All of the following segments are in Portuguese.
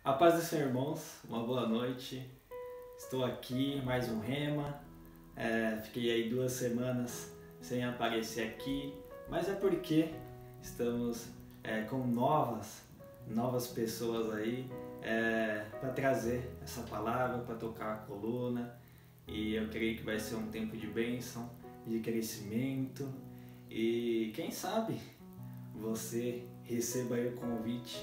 A paz do Senhor, irmãos, uma boa noite. Estou aqui, mais um Rema. Fiquei aí 2 semanas sem aparecer aqui, mas é porque estamos com novas pessoas aí para trazer essa palavra, para tocar a coluna. E eu creio que vai ser um tempo de bênção, de crescimento. E quem sabe você receba aí o convite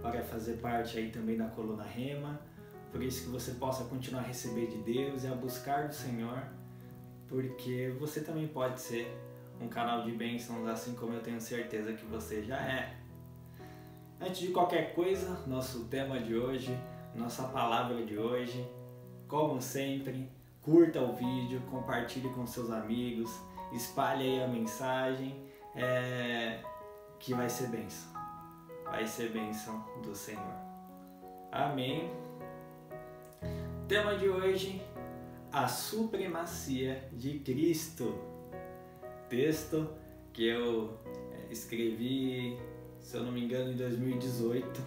para fazer parte aí também da coluna Rema, por isso que você possa continuar a receber de Deus e a buscar do Senhor, porque você também pode ser um canal de bênçãos, assim como eu tenho certeza que você já é. Antes de qualquer coisa, nosso tema de hoje, nossa palavra de hoje, como sempre, curta o vídeo, compartilhe com seus amigos, espalhe aí a mensagem, que vai ser bênção. Vai ser bênção do Senhor. Amém. Tema de hoje: a supremacia de Cristo. Texto que eu escrevi, se eu não me engano, em 2018,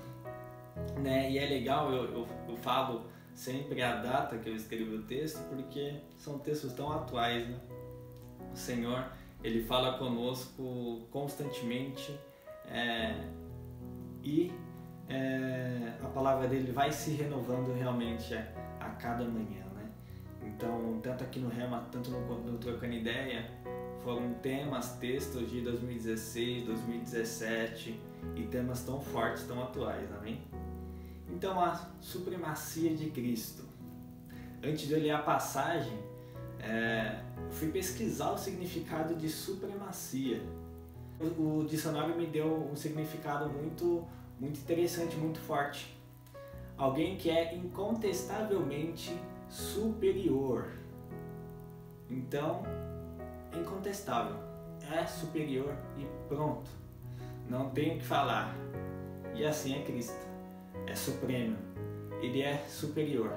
né? E é legal, eu falo sempre a data que eu escrevi o texto, porque são textos tão atuais, né? O Senhor, Ele fala conosco constantemente, e a palavra dele vai se renovando realmente a cada manhã, né? Então, tanto aqui no Rema, tanto no Trocando Ideia, foram textos de 2016, 2017 e temas tão fortes, tão atuais, amém? Então, a supremacia de Cristo. Antes de eu ler a passagem, fui pesquisar o significado de supremacia. O dicionário me deu um significado muito interessante, muito forte. Alguém que é incontestavelmente superior. Então, incontestável, é superior e pronto. Não tem o que falar. E assim é Cristo. É supremo. Ele é superior.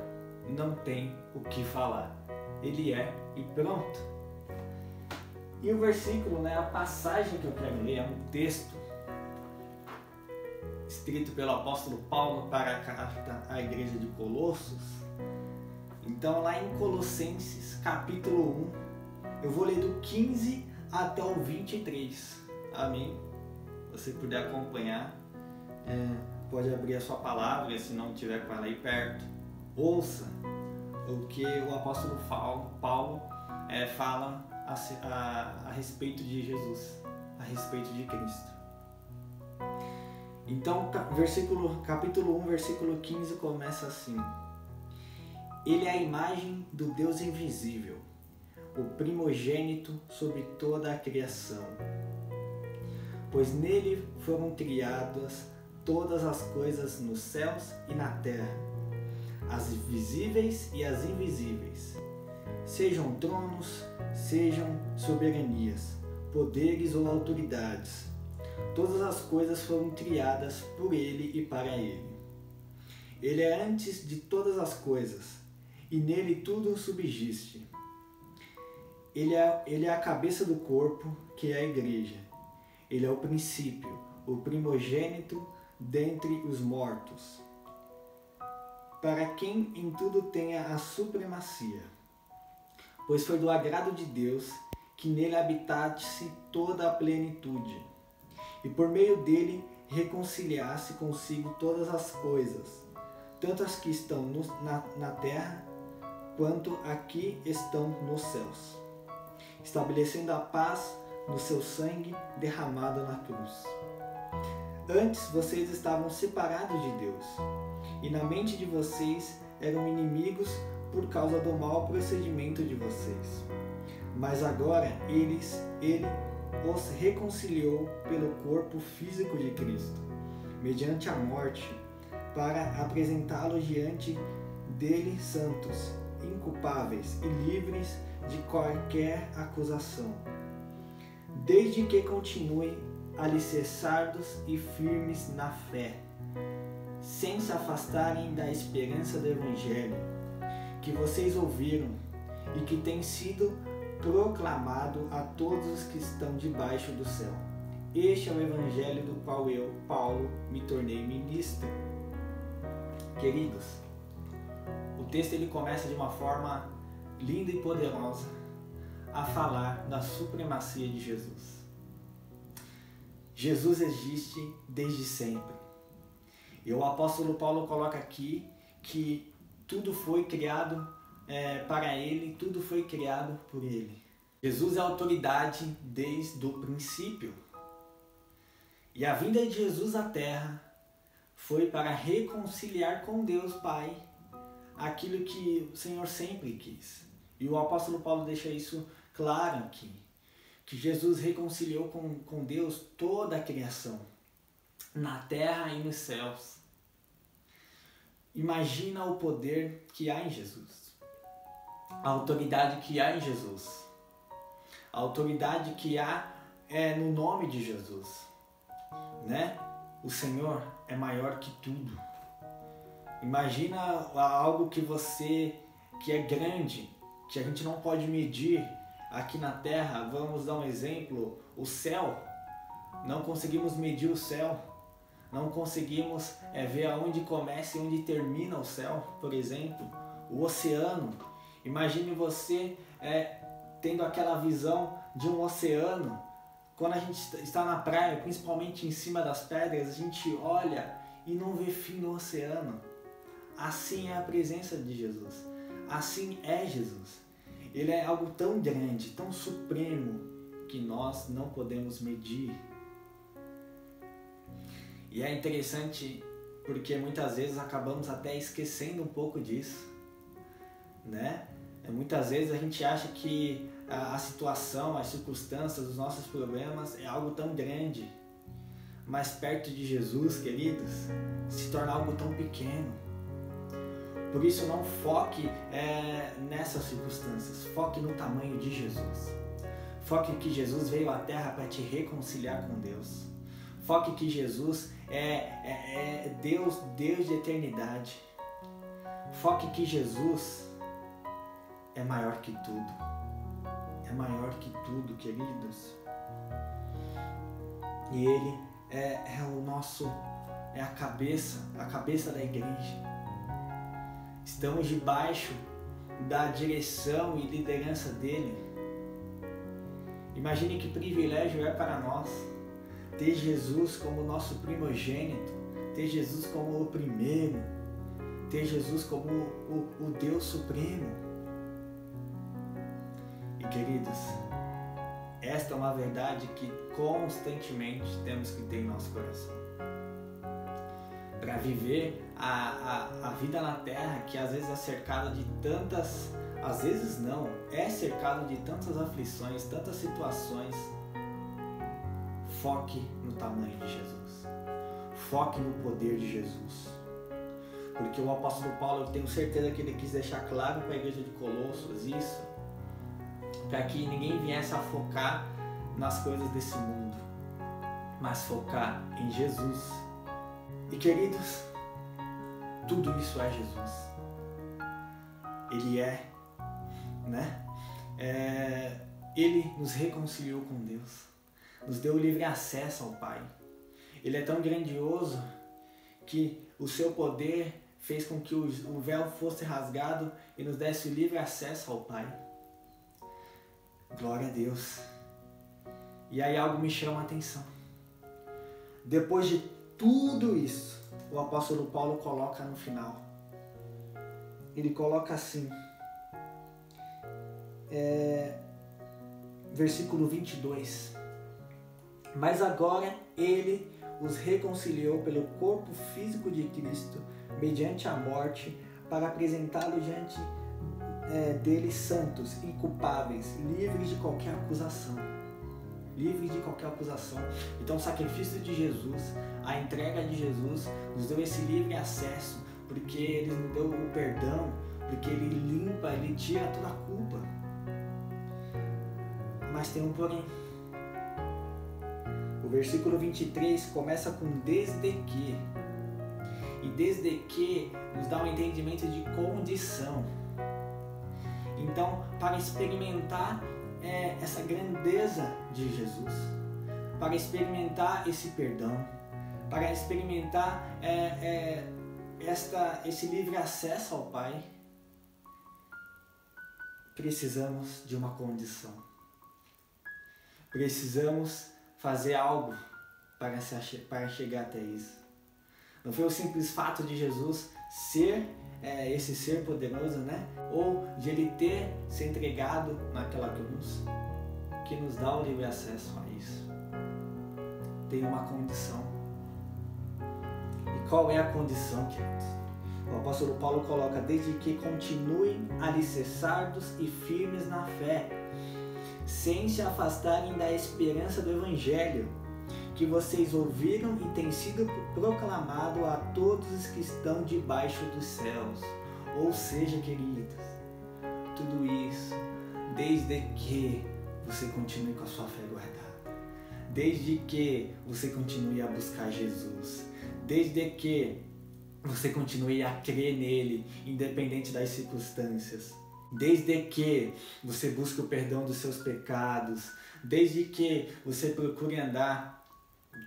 Não tem o que falar. Ele é e pronto. E o versículo, a passagem que eu quero ler é um texto escrito pelo apóstolo Paulo para a carta à igreja de Colossos. Então, lá em Colossenses, capítulo 1, eu vou ler do 15 até o 23. Amém? Se você puder acompanhar, pode abrir a sua palavra, se não tiver com ela aí perto. Ouça o que o apóstolo Paulo fala a respeito de Jesus, a respeito de Cristo. Então, capítulo 1, versículo 15 começa assim: Ele é a imagem do Deus invisível, o primogênito sobre toda a criação. Pois nele foram criadas todas as coisas nos céus e na terra, as visíveis e as invisíveis, sejam tronos, sejam soberanias, poderes ou autoridades. Todas as coisas foram criadas por Ele e para Ele. Ele é antes de todas as coisas, e nele tudo subsiste. Ele é a cabeça do corpo, que é a igreja. Ele é o princípio, o primogênito dentre os mortos, para quem em tudo tenha a supremacia. Pois foi do agrado de Deus que nele habitasse toda a plenitude, e por meio dele reconciliasse consigo todas as coisas, tanto as que estão na terra, quanto as que estão nos céus, estabelecendo a paz no seu sangue derramado na cruz. Antes vocês estavam separados de Deus, e na mente de vocês eram inimigos por causa do mau procedimento de vocês. Mas agora ele os reconciliou pelo corpo físico de Cristo, mediante a morte, para apresentá-los diante dele santos, inculpáveis e livres de qualquer acusação, desde que continuem alicerçados e firmes na fé, sem se afastarem da esperança do Evangelho que vocês ouviram e que tem sido proclamado a todos os que estão debaixo do céu. Este é o Evangelho do qual eu, Paulo, me tornei ministro. Queridos, o texto ele começa de uma forma linda e poderosa a falar da supremacia de Jesus. Jesus existe desde sempre. E o apóstolo Paulo coloca aqui que tudo foi criado para ele, tudo foi criado por ele. Jesus é autoridade desde o princípio. E a vinda de Jesus à terra foi para reconciliar com Deus Pai aquilo que o Senhor sempre quis. E o apóstolo Paulo deixa isso claro aqui, que Jesus reconciliou com Deus toda a criação, na terra e nos céus. Imagina o poder que há em Jesus, a autoridade que há em Jesus, a autoridade que há no nome de Jesus, né? O Senhor é maior que tudo. Imagina algo que é grande, que a gente não pode medir aqui na terra. Vamos dar um exemplo, o céu. Não conseguimos medir o céu. Não conseguimos ver aonde começa e onde termina o céu, por exemplo. O oceano. Imagine você tendo aquela visão de um oceano. Quando a gente está na praia, principalmente em cima das pedras, a gente olha e não vê fim no oceano. Assim é a presença de Jesus. Assim é Jesus. Ele é algo tão grande, tão supremo, que nós não podemos medir. E é interessante porque muitas vezes acabamos até esquecendo um pouco disso, né? Muitas vezes a gente acha que a situação, as circunstâncias, os nossos problemas é algo tão grande, mas perto de Jesus, queridos, se torna algo tão pequeno. Por isso não foque nessas circunstâncias, foque no tamanho de Jesus. Foque que Jesus veio à terra para te reconciliar com Deus. Foque que Jesus é Deus de eternidade. Foque que Jesus é maior que tudo. É maior que tudo, queridos. E Ele é a cabeça da igreja. Estamos debaixo da direção e liderança dele. Imagine que privilégio é para nós ter Jesus como nosso primogênito, ter Jesus como o primeiro, ter Jesus como o Deus Supremo. E queridos, esta é uma verdade que constantemente temos que ter em nosso coração. Para viver a vida na terra, que às vezes é cercada de tantas, às vezes não, é cercado de tantas aflições, tantas situações. Foque no tamanho de Jesus. Foque no poder de Jesus. Porque o apóstolo Paulo, eu tenho certeza que ele quis deixar claro para a igreja de Colossos isso, para que ninguém viesse a focar nas coisas desse mundo, mas focar em Jesus. E queridos, tudo isso é Jesus. Ele né? Ele nos reconciliou com Deus, nos deu livre acesso ao Pai. Ele é tão grandioso que o seu poder fez com que o véu fosse rasgado e nos desse livre acesso ao Pai. Glória a Deus. E aí algo me chama a atenção. Depois de tudo isso, o apóstolo Paulo coloca no final. Ele coloca assim, versículo 22. Mas agora ele os reconciliou pelo corpo físico de Cristo, mediante a morte, para apresentá-lo diante deles santos, inculpáveis, livres de qualquer acusação. Livres de qualquer acusação. Então o sacrifício de Jesus, a entrega de Jesus, nos deu esse livre acesso, porque Ele nos deu o perdão, porque Ele limpa, Ele tira toda a culpa. Mas tem um porém. O versículo 23 começa com desde que. E desde que nos dá um entendimento de condição. Então, para experimentar essa grandeza de Jesus, para experimentar esse perdão, para experimentar esse livre acesso ao Pai, precisamos de uma condição. Precisamos fazer algo para chegar até isso. Não foi o simples fato de Jesus ser esse ser poderoso, né? Ou de ele ter se entregado naquela cruz, que nos dá o livre acesso a isso. Tem uma condição. E qual é a condição, queridos? O apóstolo Paulo coloca: desde que continuem alicerçados e firmes na fé, sem se afastarem da esperança do Evangelho, que vocês ouviram e tem sido proclamado a todos os que estão debaixo dos céus. Ou seja, queridos, tudo isso desde que você continue com a sua fé guardada, desde que você continue a buscar Jesus, desde que você continue a crer nele, independente das circunstâncias, desde que você busque o perdão dos seus pecados, desde que você procure andar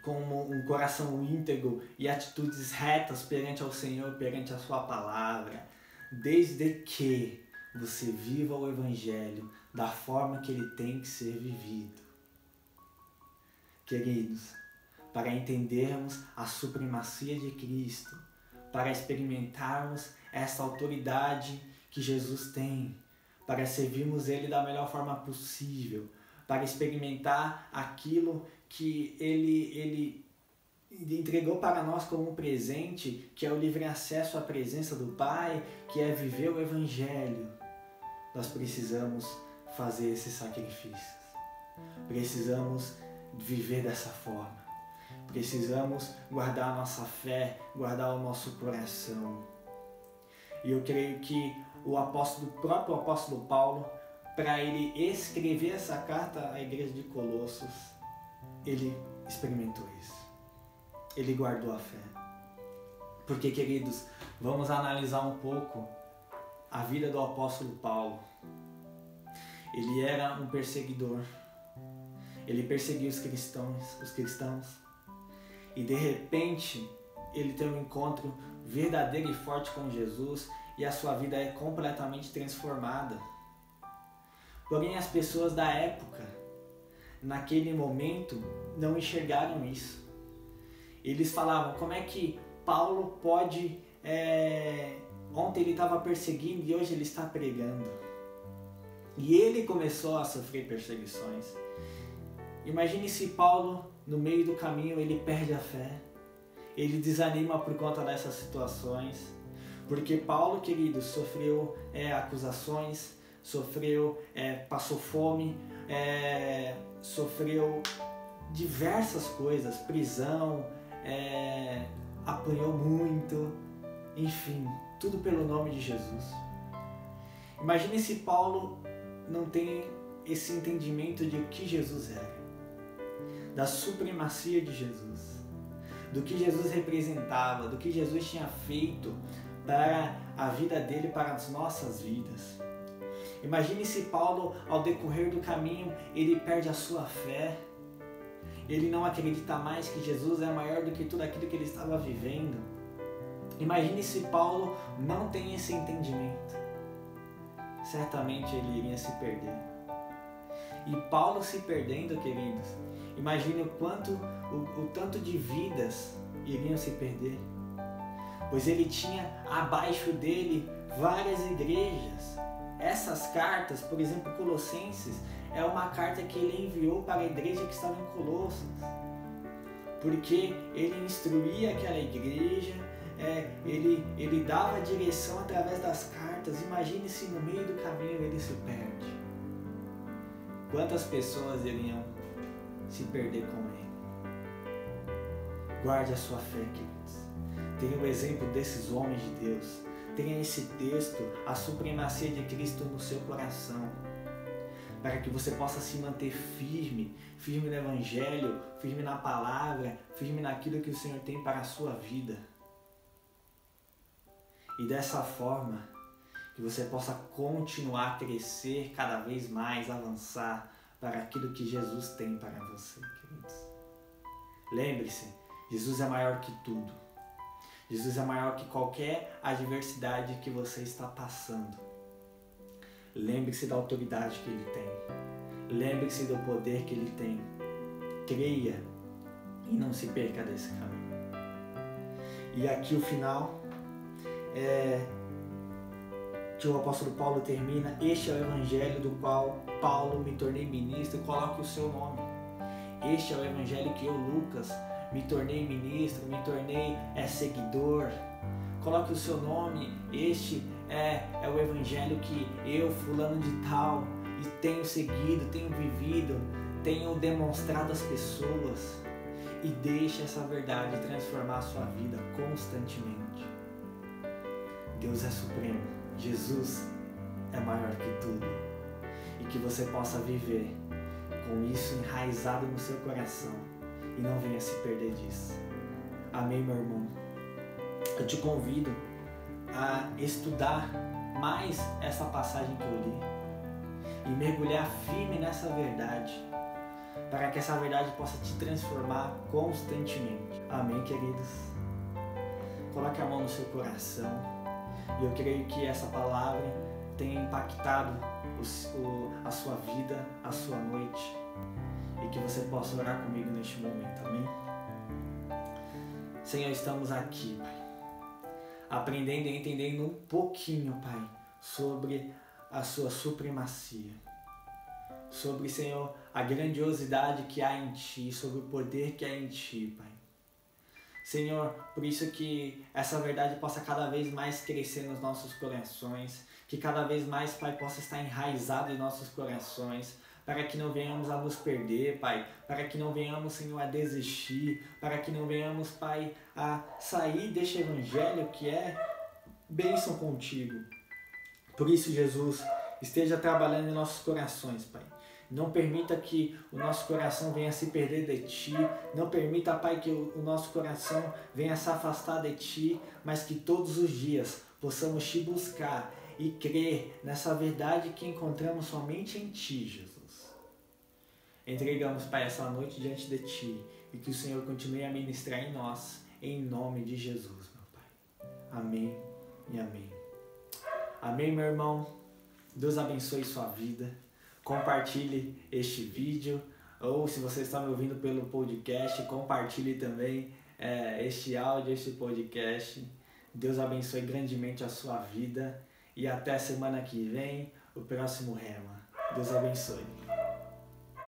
com um coração íntegro e atitudes retas perante ao Senhor, perante a sua palavra, desde que você viva o Evangelho da forma que ele tem que ser vivido. Queridos, para entendermos a supremacia de Cristo, para experimentarmos essa autoridade que Jesus tem, para servirmos ele da melhor forma possível, para experimentar aquilo que ele entregou para nós como um presente, que é o livre acesso à presença do Pai, que é viver o Evangelho. Nós precisamos fazer esses sacrifícios. Precisamos viver dessa forma. Precisamos guardar a nossa fé, guardar o nosso coração. E eu creio que o próprio apóstolo Paulo, para ele escrever essa carta à igreja de Colossos, ele experimentou isso. Ele guardou a fé. Porque, queridos, vamos analisar um pouco a vida do apóstolo Paulo. Ele era um perseguidor. Ele perseguia os cristãos. E de repente, ele tem um encontro verdadeiro e forte com Jesus e a sua vida é completamente transformada. Porém, as pessoas da época, naquele momento, não enxergaram isso. Eles falavam: como é que Paulo pode... Ontem ele estava perseguindo e hoje ele está pregando. E ele começou a sofrer perseguições. Imagine se Paulo, no meio do caminho, ele perde a fé. Ele desanima por conta dessas situações. Porque Paulo, querido, sofreu acusações, passou fome, sofreu diversas coisas, prisão, apanhou muito, enfim, tudo pelo nome de Jesus. Imagine se Paulo não tem esse entendimento de o que Jesus era, da supremacia de Jesus, do que Jesus representava, do que Jesus tinha feito para a vida dele, para as nossas vidas. Imagine se Paulo, ao decorrer do caminho, ele perde a sua fé, ele não acredita mais que Jesus é maior do que tudo aquilo que ele estava vivendo. Imagine se Paulo não tem esse entendimento. Certamente ele iria se perder. E Paulo se perdendo, queridos, imagine o tanto de vidas iriam se perder. Pois ele tinha abaixo dele várias igrejas. Essas cartas, por exemplo, Colossenses, é uma carta que ele enviou para a igreja que estava em Colossos. Porque ele instruía aquela igreja, ele dava direção através das cartas. Imagine se no meio do caminho ele se perde. Quantas pessoas iriam se perder com ele? Guarde a sua fé, queridos. Tenha o exemplo desses homens de Deus. Tenha esse texto, a supremacia de Cristo no seu coração, para que você possa se manter firme no Evangelho, firme na palavra, firme naquilo que o Senhor tem para a sua vida. E dessa forma, que você possa continuar a crescer cada vez mais, avançar para aquilo que Jesus tem para você, queridos. Lembre-se, Jesus é maior que tudo. Jesus é maior que qualquer adversidade que você está passando. Lembre-se da autoridade que Ele tem. Lembre-se do poder que Ele tem. Creia e não se perca desse caminho. E aqui o final que o apóstolo Paulo termina: este é o evangelho do qual Paulo me tornei ministro. Coloque o seu nome. Este é o evangelho que eu, Lucas, me tornei ministro, me tornei seguidor. Coloque o seu nome. Este é o evangelho que eu, fulano de tal, tenho seguido, tenho vivido, tenho demonstrado às pessoas. E deixe essa verdade transformar a sua vida constantemente. Deus é supremo. Jesus é maior que tudo. E que você possa viver com isso enraizado no seu coração e não venha se perder disso. Amém, meu irmão? Eu te convido a estudar mais essa passagem que eu li e mergulhar firme nessa verdade, para que essa verdade possa te transformar constantemente. Amém, queridos? Coloque a mão no seu coração e eu creio que essa palavra tenha impactado a sua vida, a sua noite, e que você possa orar comigo neste momento. Amém? Senhor, estamos aqui, Pai, aprendendo e entendendo um pouquinho, Pai, sobre a sua supremacia, sobre, Senhor, a grandiosidade que há em Ti, sobre o poder que há em Ti, Pai. Senhor, por isso que essa verdade possa cada vez mais crescer nos nossos corações, que cada vez mais, Pai, possa estar enraizado em nossos corações, para que não venhamos a nos perder, Pai, para que não venhamos, Senhor, a desistir, para que não venhamos, Pai, a sair deste evangelho que é bênção contigo. Por isso, Jesus, esteja trabalhando em nossos corações, Pai. Não permita que o nosso coração venha se perder de Ti. Não permita, Pai, que o nosso coração venha se afastar de Ti, mas que todos os dias possamos Te buscar e crer nessa verdade que encontramos somente em Ti, Jesus. Entregamos, Pai, essa noite diante de Ti e que o Senhor continue a ministrar em nós, em nome de Jesus, meu Pai. Amém e amém. Amém, meu irmão. Deus abençoe sua vida. Compartilhe este vídeo, ou se você está me ouvindo pelo podcast, compartilhe também este áudio, este podcast. Deus abençoe grandemente a sua vida e até semana que vem, o próximo Rema. Deus abençoe.